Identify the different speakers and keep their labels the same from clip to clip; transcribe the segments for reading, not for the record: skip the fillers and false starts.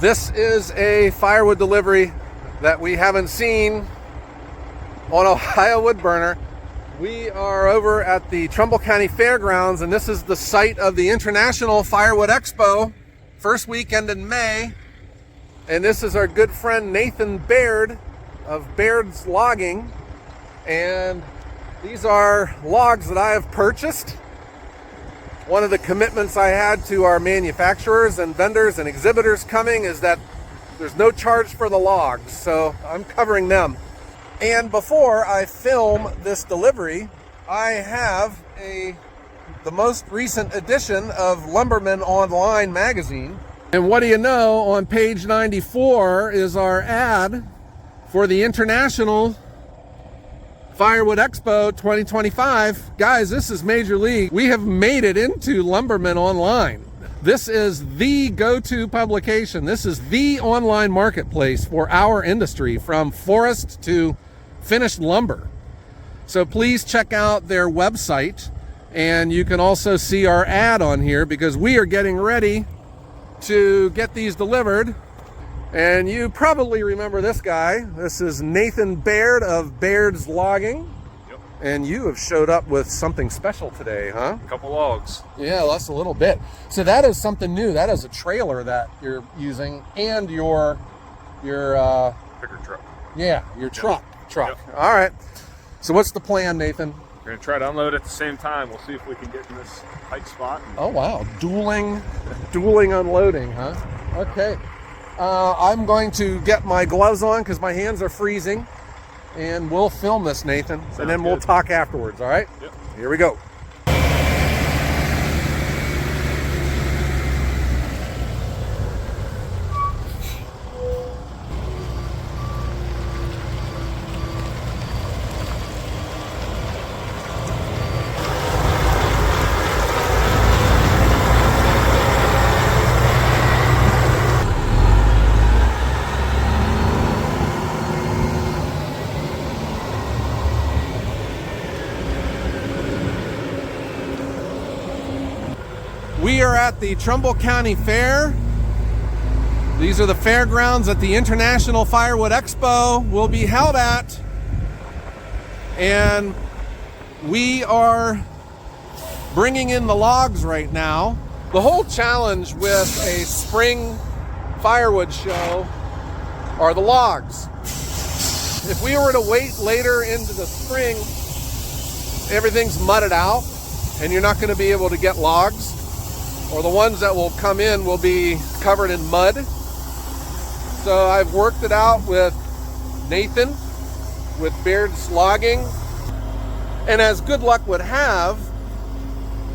Speaker 1: This is a firewood delivery that we haven't seen on Ohio Wood Burner. We are over at the Trumbull County Fairgrounds, and this is the site of the International Firewood Expo, first weekend in May. And this is our good friend Nathan Baird of Baird's Logging. And these are logs that I have purchased. One of the commitments I had to our manufacturers and vendors and exhibitors coming is that there's no charge for the logs, so I'm covering them. And before I film this delivery, I have the most recent edition of Lumberman Online magazine. And what do you know, on page 94 is our ad for the International Firewood Expo 2025. Guys, this is major league. We have made it into Lumberman Online. This is the go-to publication. This is the online marketplace for our industry, from forest to finished lumber. So please check out their website, and you can also see our ad on here because we are getting ready to get these delivered. And you probably remember this guy. This is Nathan Baird of Baird's Logging.
Speaker 2: Yep.
Speaker 1: And you have showed up with something special today, huh?
Speaker 2: A couple logs.
Speaker 1: Yeah, that's a little bit. So that is something new. That is a trailer that you're using, and your
Speaker 2: Picker truck.
Speaker 1: Yeah, your truck.
Speaker 2: Yep.
Speaker 1: All right. So what's the plan, Nathan?
Speaker 2: We're gonna try to unload at the same time. We'll see if we can get in this tight spot.
Speaker 1: Oh wow, dueling unloading, huh? Okay. I'm going to get my gloves on because my hands are freezing, and we'll film this, Nathan, and then we'll talk afterwards, all right?
Speaker 2: Yep.
Speaker 1: Here we go. We are at the Trumbull County Fair. These are the fairgrounds that the International Firewood Expo will be held at. And we are bringing in the logs right now. The whole challenge with a spring firewood show are the logs. If we were to wait later into the spring, everything's mudded out and you're not going to be able to get logs. Or the ones that will come in will be covered in mud. So I've worked it out with Nathan, with Baird's Logging. And as good luck would have,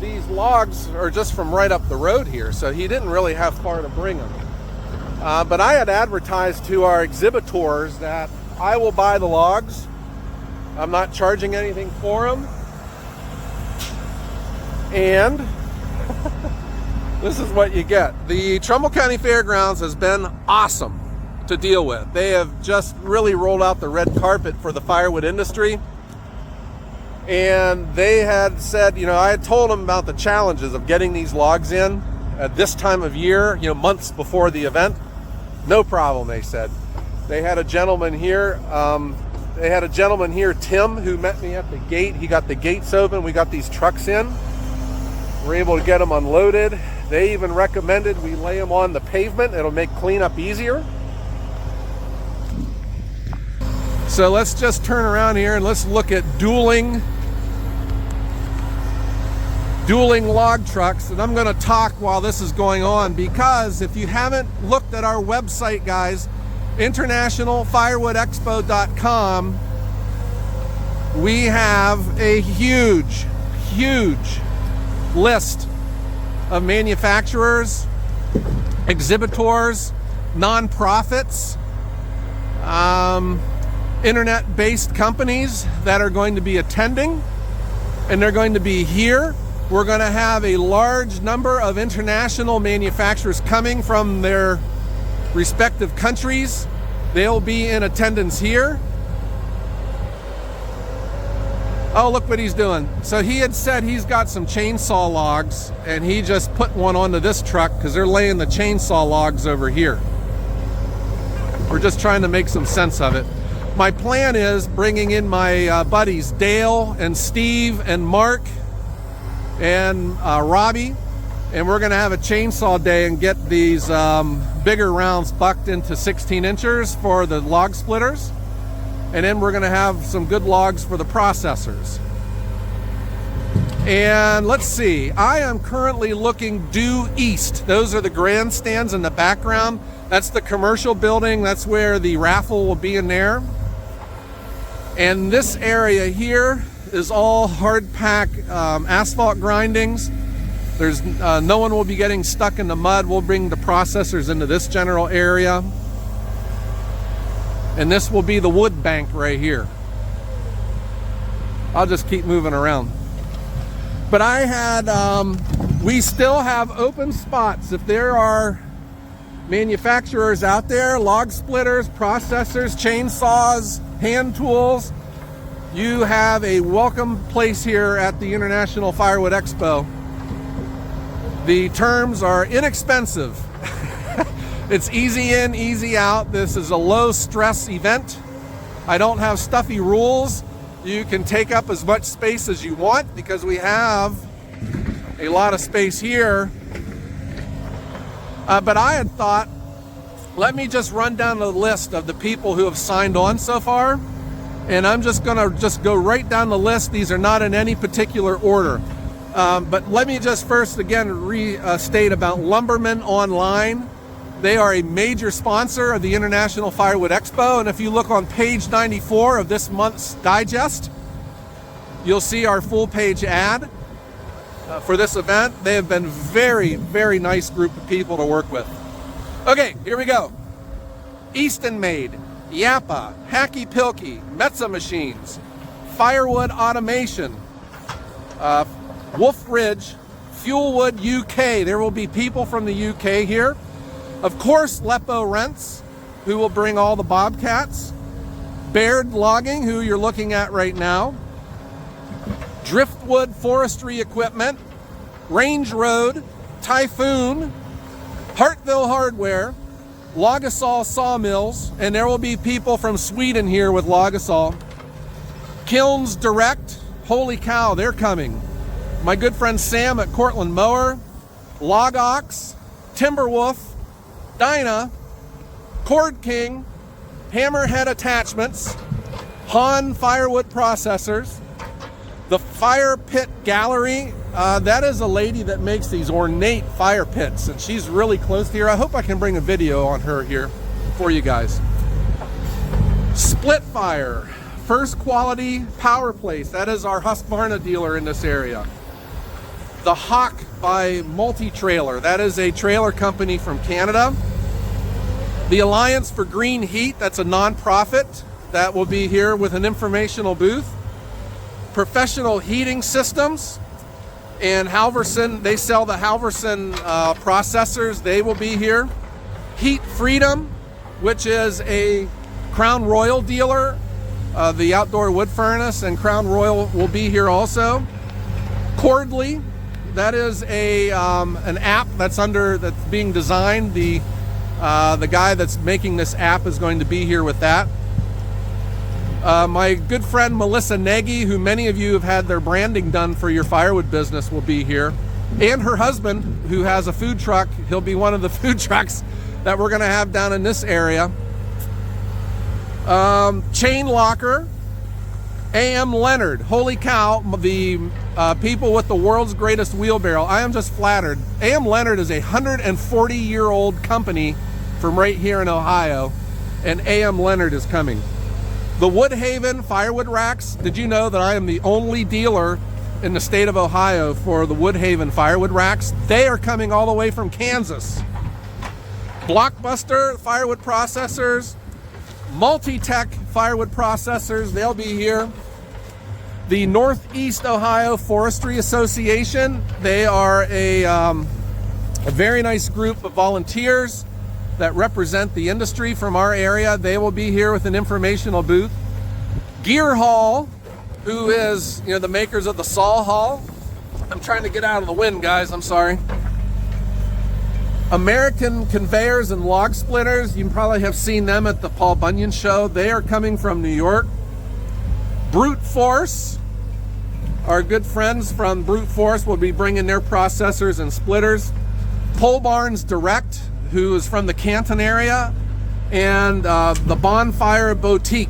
Speaker 1: these logs are just from right up the road here. So he didn't really have far to bring them. But I had advertised to our exhibitors that I will buy the logs. I'm not charging anything for them. And this is what you get. The Trumbull County Fairgrounds has been awesome to deal with. They have just really rolled out the red carpet for the firewood industry. And they had said, I had told them about the challenges of getting these logs in at this time of year, months before the event. No problem, they said. They had a gentleman here, Tim, who met me at the gate. He got the gates open. We got these trucks in. We're able to get them unloaded. They even recommended we lay them on the pavement. It'll make cleanup easier. So let's just turn around here and let's look at dueling log trucks. And I'm going to talk while this is going on, because if you haven't looked at our website, guys, internationalfirewoodexpo.com, we have a huge list of manufacturers, exhibitors, nonprofits, internet-based companies that are going to be attending, and they're going to be here. We're going to have a large number of international manufacturers coming from their respective countries. They'll be in attendance here. Oh, look what he's doing. So he had said he's got some chainsaw logs, and he just put one onto this truck because they're laying the chainsaw logs over here. We're just trying to make some sense of it. My plan is bringing in my buddies Dale and Steve and Mark and Robbie, and we're going to have a chainsaw day and get these bigger rounds bucked into 16 inchers for the log splitters, and then we're going to have some good logs for the processors. And let's see, I am currently looking due east. Those are the grandstands in the background. That's the commercial building. That's where the raffle will be in there. And this area here is all hard pack asphalt grindings. There's no one will be getting stuck in the mud. We'll bring the processors into this general area. And this will be the wood bank right here. I'll just keep moving around. But I had, we still have open spots. If there are manufacturers out there, log splitters, processors, chainsaws, hand tools, you have a welcome place here at the International Firewood Expo. The terms are inexpensive. It's easy in, easy out. This is a low stress event. I don't have stuffy rules. You can take up as much space as you want because we have a lot of space here. But I had thought, let me just run down the list of the people who have signed on so far. And I'm just gonna go right down the list. These are not in any particular order. But let me just first again restate about Lumberman Online. They are a major sponsor of the International Firewood Expo, and if you look on page 94 of this month's digest, you'll see our full page ad for this event. They have been very, very nice group of people to work with. Okay, here we go. Easton Made, Yappa, Hacky Pilkey, Metza Machines, Firewood Automation, Wolf Ridge, Fuelwood UK. There will be people from the UK here. Of course, Lepo Rents, who will bring all the bobcats. Baird Logging, who you're looking at right now. Driftwood Forestry Equipment. Range Road, Typhoon, Hartville Hardware, Logasol Sawmills, and there will be people from Sweden here with Logasol. Kilns Direct, holy cow, they're coming. My good friend Sam at Cortland Mower, Log Ox, Timberwolf, Dyna, Cord King, Hammerhead Attachments, Han Firewood Processors, the Fire Pit Gallery. That is a lady that makes these ornate fire pits, and she's really close here. I hope I can bring a video on her here for you guys. Split Fire, First Quality Power Place. That is our Husqvarna dealer in this area. The Hawk by Multi-Trailer. That is a trailer company from Canada. The Alliance for Green Heat. That's a non-profit that will be here with an informational booth. Professional Heating Systems and Halverson. They sell the Halverson processors. They will be here. Heat Freedom, which is a Crown Royal dealer. The outdoor wood furnace and Crown Royal will be here also. Cordley. That is a an app that's being designed. The guy that's making this app is going to be here with that. My good friend Melissa Nagy, who many of you have had their branding done for your firewood business, will be here. And her husband, who has a food truck, he'll be one of the food trucks that we're going to have down in this area. Chain Locker, A.M. Leonard, holy cow, the people with the world's greatest wheelbarrow. I am just flattered. A.M. Leonard is a 140-year-old company from right here in Ohio, and A.M. Leonard is coming. The Woodhaven Firewood Racks. Did you know that I am the only dealer in the state of Ohio for the Woodhaven Firewood Racks? They are coming all the way from Kansas. Blockbuster Firewood Processors, Multi-Tech Firewood Processors, they'll be here. The Northeast Ohio Forestry Association, they are a very nice group of volunteers that represent the industry from our area. They will be here with an informational booth. Gear Hall, who is, the makers of the Saw Hall. I'm trying to get out of the wind, guys, I'm sorry. American Conveyors and Log Splitters, you probably have seen them at the Paul Bunyan show. They are coming from New York. Brute Force, our good friends from Brute Force will be bringing their processors and splitters. Pole Barns Direct, who is from the Canton area, and the Bonfire Boutique.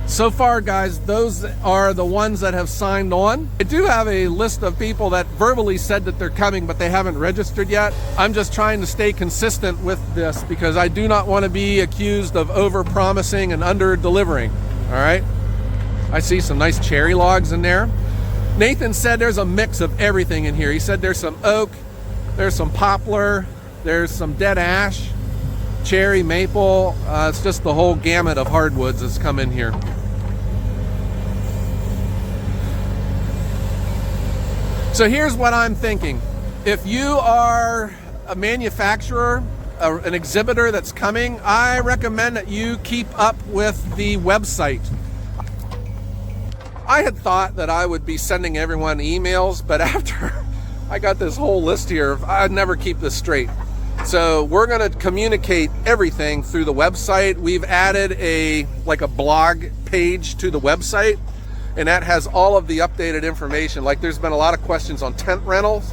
Speaker 1: So far, guys, those are the ones that have signed on. I do have a list of people that verbally said that they're coming, but they haven't registered yet. I'm just trying to stay consistent with this because I do not want to be accused of over-promising and under-delivering, all right? I see some nice cherry logs in there. Nathan said there's a mix of everything in here. He said there's some oak, there's some poplar, there's some dead ash, cherry, maple. It's just the whole gamut of hardwoods that's come in here. So here's what I'm thinking. If you are a manufacturer, an exhibitor that's coming, I recommend that you keep up with the website. I had thought that I would be sending everyone emails, but after I got this whole list here, I'd never keep this straight. So we're going to communicate everything through the website. We've added a blog page to the website, and that has all of the updated information. Like, there's been a lot of questions on tent rentals,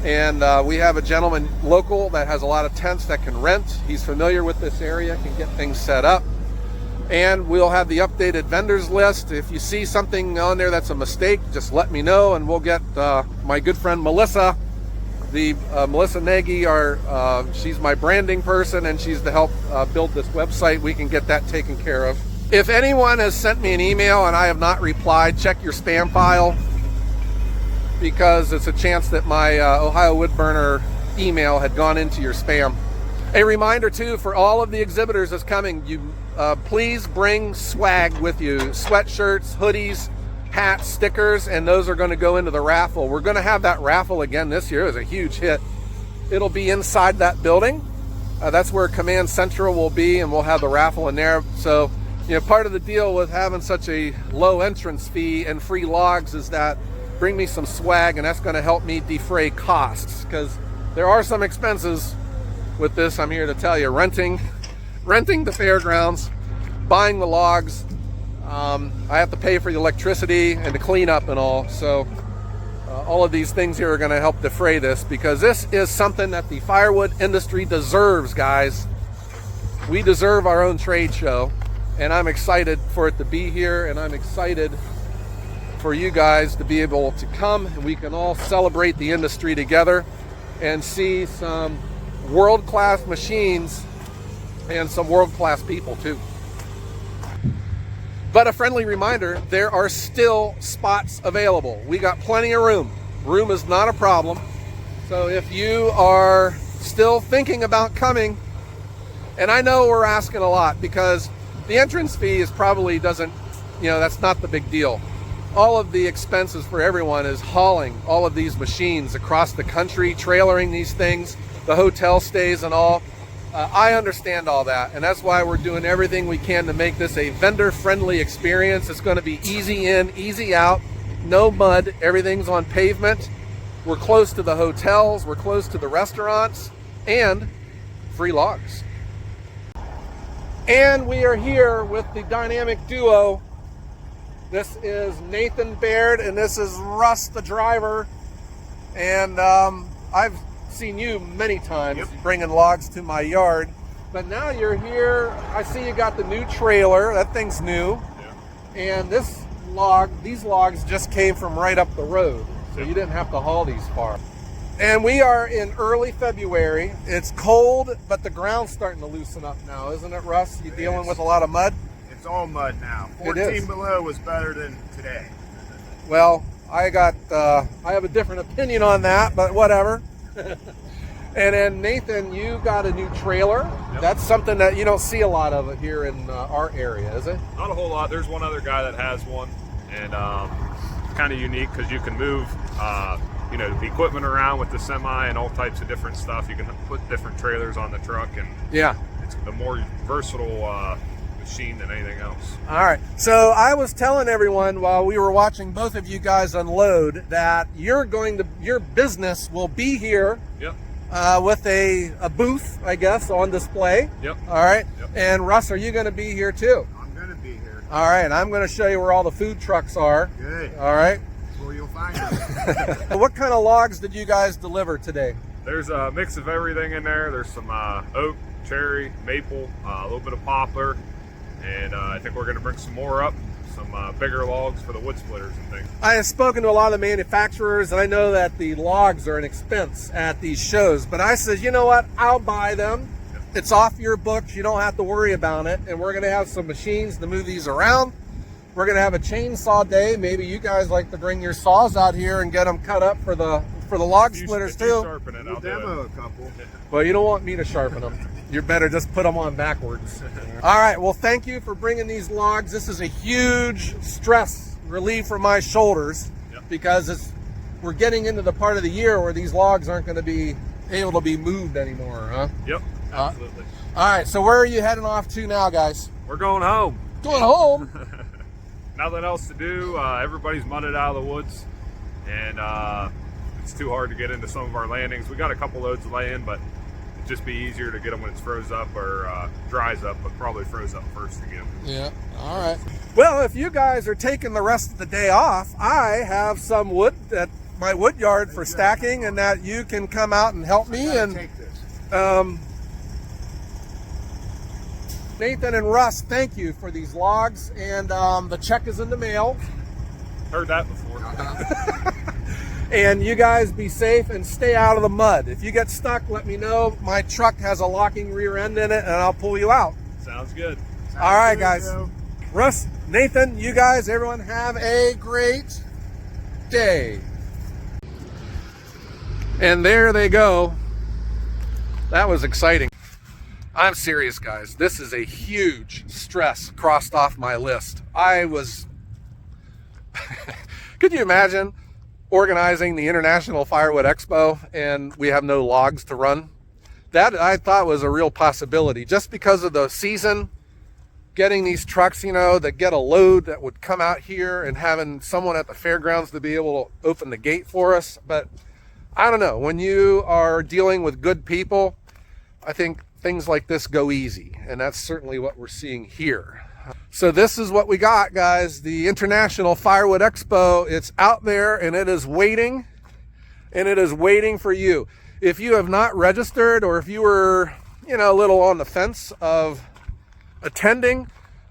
Speaker 1: and we have a gentleman local that has a lot of tents that can rent. He's familiar with this area, can get things set up. And we'll have the updated vendors list. If you see something on there that's a mistake, just let me know, and we'll get my good friend Melissa, Melissa Nagy, she's my branding person, and she's to help build this website. We can get that taken care of. If anyone has sent me an email and I have not replied, check your spam file, because it's a chance that my Ohio Woodburner email had gone into your spam. A reminder too, for all of the exhibitors that's coming, please bring swag with you. Sweatshirts, hoodies, hats, stickers, and those are going to go into the raffle. We're going to have that raffle again this year. It was a huge hit. It'll be inside that building. That's where Command Central will be, and we'll have the raffle in there. So, part of the deal with having such a low entrance fee and free logs is that bring me some swag, and that's going to help me defray costs, because there are some expenses with this. I'm here to tell you, renting the fairgrounds, buying the logs. I have to pay for the electricity and the cleanup and all. So all of these things here are going to help defray this, because this is something that the firewood industry deserves, guys. We deserve our own trade show, and I'm excited for it to be here, and I'm excited for you guys to be able to come, and we can all celebrate the industry together and see some world-class machines and some world-class people too. But a friendly reminder, there are still spots available. We got plenty of room. Room is not a problem. So if you are still thinking about coming, and I know we're asking a lot, because the entrance fee is probably doesn't, that's not the big deal. All of the expenses for everyone is hauling all of these machines across the country, trailering these things, the hotel stays and all. I understand all that, and that's why we're doing everything we can to make this a vendor-friendly experience. It's going to be easy in, easy out, no mud, everything's on pavement. We're close to the hotels, we're close to the restaurants, and free logs. And we are here with the dynamic duo. This is Nathan Baird, and this is Russ, the driver. And I've seen you many times bringing logs to my yard, but now you're here. I see you got the new trailer. That thing's new. And these logs just came from right up the road, so you didn't have to haul these far. And we are in early February. It's cold, but the ground's starting to loosen up now, isn't it, Russ? You dealing with a lot of mud?
Speaker 3: It's all mud now. 14 below was better than today.
Speaker 1: Well, I have a different opinion on that, but whatever. And then Nathan, you got a new trailer. That's something that you don't see a lot of it here in our area, is it?
Speaker 2: Not a whole lot. There's one other guy that has one, and it's kind of unique because you can move the equipment around with the semi and all types of different stuff. You can put different trailers on the truck, and it's a more versatile machine than anything else.
Speaker 1: All right. So I was telling everyone while we were watching both of you guys unload that your business will be here.
Speaker 2: Yep.
Speaker 1: with a booth, I guess, on display.
Speaker 2: Yep.
Speaker 1: All right.
Speaker 2: Yep.
Speaker 1: And Russ, are you going to be here too?
Speaker 3: I'm going to be here.
Speaker 1: All right. I'm going to show you where all the food trucks are.
Speaker 3: Good.
Speaker 1: All right.
Speaker 3: That's where you'll find them.
Speaker 1: What kind of logs did you guys deliver today?
Speaker 2: There's a mix of everything in there. There's some oak, cherry, maple, a little bit of poplar, and I think we're going to bring some more up, some bigger logs for the wood splitters and things.
Speaker 1: I have spoken to a lot of the manufacturers, and I know that the logs are an expense at these shows, but I said, you know what, I'll buy them.
Speaker 2: Yep.
Speaker 1: It's off your books. You don't have to worry about it, and we're going to have some machines to move these around. We're going to have a chainsaw day. Maybe you guys like to bring your saws out here and get them cut up for the log splitters too.
Speaker 2: Sharpen it,
Speaker 3: We'll
Speaker 2: I'll do
Speaker 3: demo
Speaker 2: it.
Speaker 3: a couple.
Speaker 1: Well, you don't want me to sharpen them. You better just put them on backwards. All right, well, thank you for bringing these logs. This is a huge stress relief from my shoulders.
Speaker 2: Yep.
Speaker 1: Because we're getting into the part of the year where these logs aren't going to be able to be moved anymore, huh?
Speaker 2: Yep, absolutely.
Speaker 1: All right, so where are you heading off to now, guys?
Speaker 2: We're going home.
Speaker 1: Going home?
Speaker 2: Nothing else to do. Everybody's mudded out of the woods, and it's too hard to get into some of our landings. We got a couple loads laying, but it'd just be easier to get them when it's froze up or dries up, but probably froze up first again.
Speaker 1: Yeah, all right. Well, if you guys are taking the rest of the day off, I have some wood at my wood yard for stacking, and that you can come out and help me. And
Speaker 3: Take this.
Speaker 1: Nathan and Russ, thank you for these logs, and the check is in the mail.
Speaker 2: Heard that before.
Speaker 1: And you guys be safe and stay out of the mud. If you get stuck, let me know. My truck has a locking rear end in it, and I'll pull you out.
Speaker 2: Sounds good.
Speaker 1: All right,
Speaker 3: Good,
Speaker 1: guys.
Speaker 3: Joe.
Speaker 1: Russ, Nathan, you guys, everyone have a great day. And there they go. That was exciting. I'm serious, guys. This is a huge stress crossed off my list. Could you imagine organizing the International Firewood Expo and we have no logs to run? That I thought was a real possibility, just because of the season, getting these trucks, that get a load that would come out here, and having someone at the fairgrounds to be able to open the gate for us. But I don't know, when you are dealing with good people, I think things like this go easy, and that's certainly what we're seeing here. So this is what we got, guys. The International Firewood Expo. It's out there, and it is waiting, for you. If you have not registered, or if you were, a little on the fence of attending,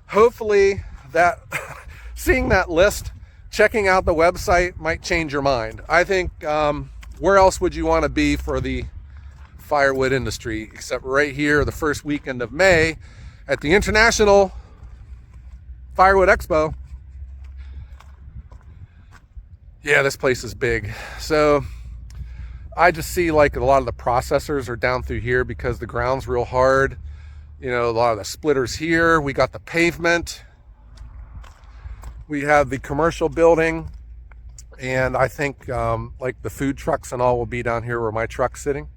Speaker 1: hopefully that seeing that list, checking out the website might change your mind. I think where else would you want to be for the firewood industry except right here the first weekend of May at the International Firewood Expo. Yeah, this place is big. So I just see like a lot of the processors are down through here because the ground's real hard. A lot of the splitters here. We got the pavement. We have the commercial building. And I think like the food trucks and all will be down here where my truck's sitting.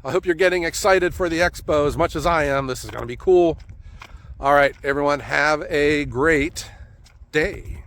Speaker 1: I hope you're getting excited for the expo as much as I am. This is going to be cool. All right, everyone, have a great day.